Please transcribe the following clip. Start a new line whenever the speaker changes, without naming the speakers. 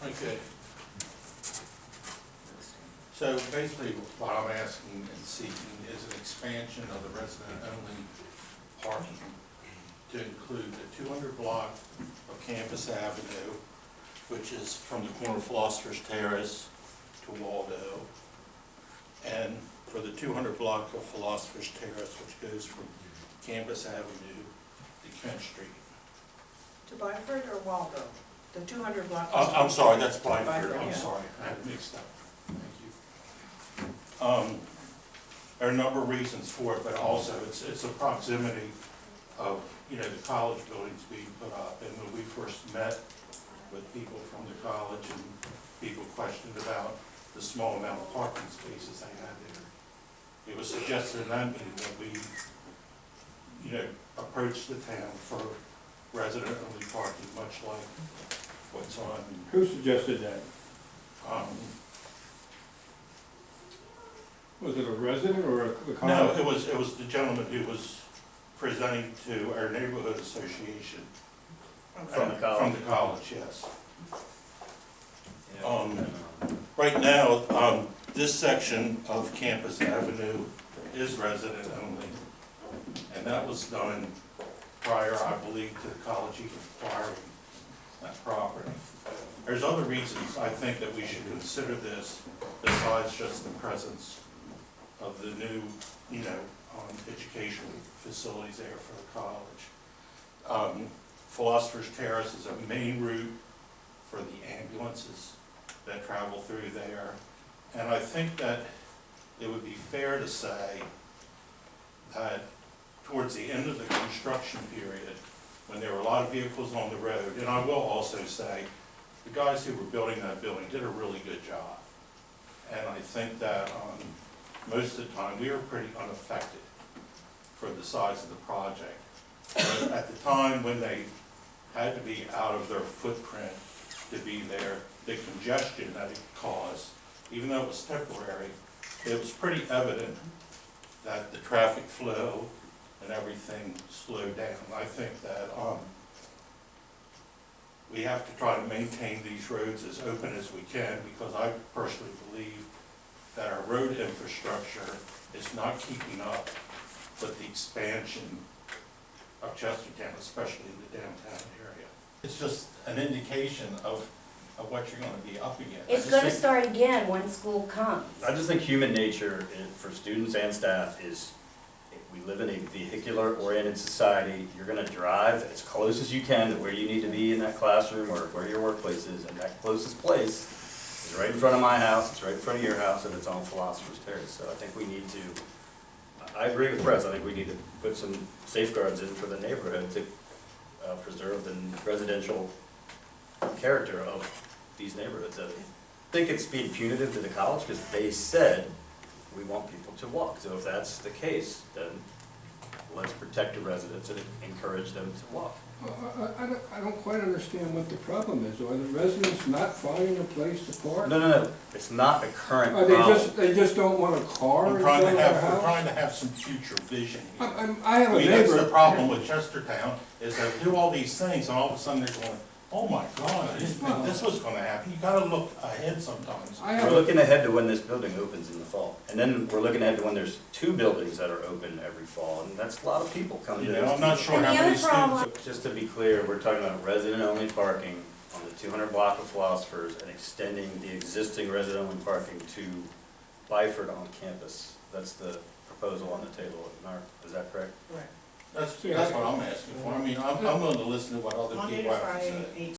Okay. So basically, what I'm asking and seeking is an expansion of the resident-only parking to include the 200 block of Campus Avenue, which is from the corner of Philosophers Terrace to Waldo, and for the 200 block of Philosophers Terrace, which goes from Campus Avenue to Kent Street.
To Byford or Waldo? The 200 block?
I'm sorry, that's Byford,
Byford,
I'm
yeah.
sorry, I had it mixed up. Thank you. There are a number of reasons for it, but also it's the proximity of, the college buildings being put up. And when we first met with people from the college and people questioned about the small amount of parking spaces they had there, it was suggested in that meeting that we, approach the town for resident-only parking, much like what's on.
Who suggested that? Was it a resident or the college?
No, it was the gentleman who was presenting to our neighborhood association.
From the college?
From the college, yes. Right now, this section of Campus Avenue is resident only, and that was done prior, I believe, to the college even acquiring that property. There's other reasons I think that we should consider this besides just the presence of the new, educational facilities there for the college. Philosophers Terrace is a main route for the ambulances that travel through there. And I think that it would be fair to say that towards the end of the construction period, when there were a lot of vehicles on the road, and I will also say, the guys who were building that building did a really good job. And I think that most of the time, we were pretty unaffected for the size of the project. But at the time when they had to be out of their footprint to be there, the congestion that it caused, even though it was temporary, it was pretty evident that the traffic flow and everything slowed down. I think that we have to try to maintain these roads as open as we can, because I personally believe that our road infrastructure is not keeping up with the expansion of Chestertown, especially in the downtown area. It's just an indication of what you're going to be up against.
It's going to start again when school comes.
I just think human nature for students and staff is, we live in a vehicular-oriented society. You're going to drive as close as you can to where you need to be in that classroom or where your workplace is, and that closest place is right in front of my house, it's right in front of your house, and it's on Philosophers Terrace. So I think we need to, I agree with Press, I think we need to put some safeguards in for the neighborhood to preserve the residential character of these neighborhoods. I think it's being punitive to the college because they said we want people to walk. So if that's the case, then let's protect the residents and encourage them to walk.
I don't quite understand what the problem is. Are the residents not finding a place to park?
No. It's not a current
Are
problem.
they just don't want a car in
We're
front of their
trying
house?
to have some future vision here.
I have a
That's the
neighbor.
problem with Chestertown, is they do all these things, and all of a sudden they're going, oh my God, this was gonna happen. You gotta look ahead sometimes.
We're looking ahead to when this building opens in the fall. And then we're looking ahead to when there's 2 buildings that are open every fall, and that's a lot of people coming to those.
I'm not sure
And
how
the
many
other problem-
students.
Just to be clear, we're talking about resident-only parking on the 200 block of Philosophers and extending the existing resident-only parking to Byford on campus. That's the proposal on the table. Is that correct?
Right.
That's what I'm asking for. I mean, I'm willing to listen to what other
Monday
people
to
have to say.
Friday, 8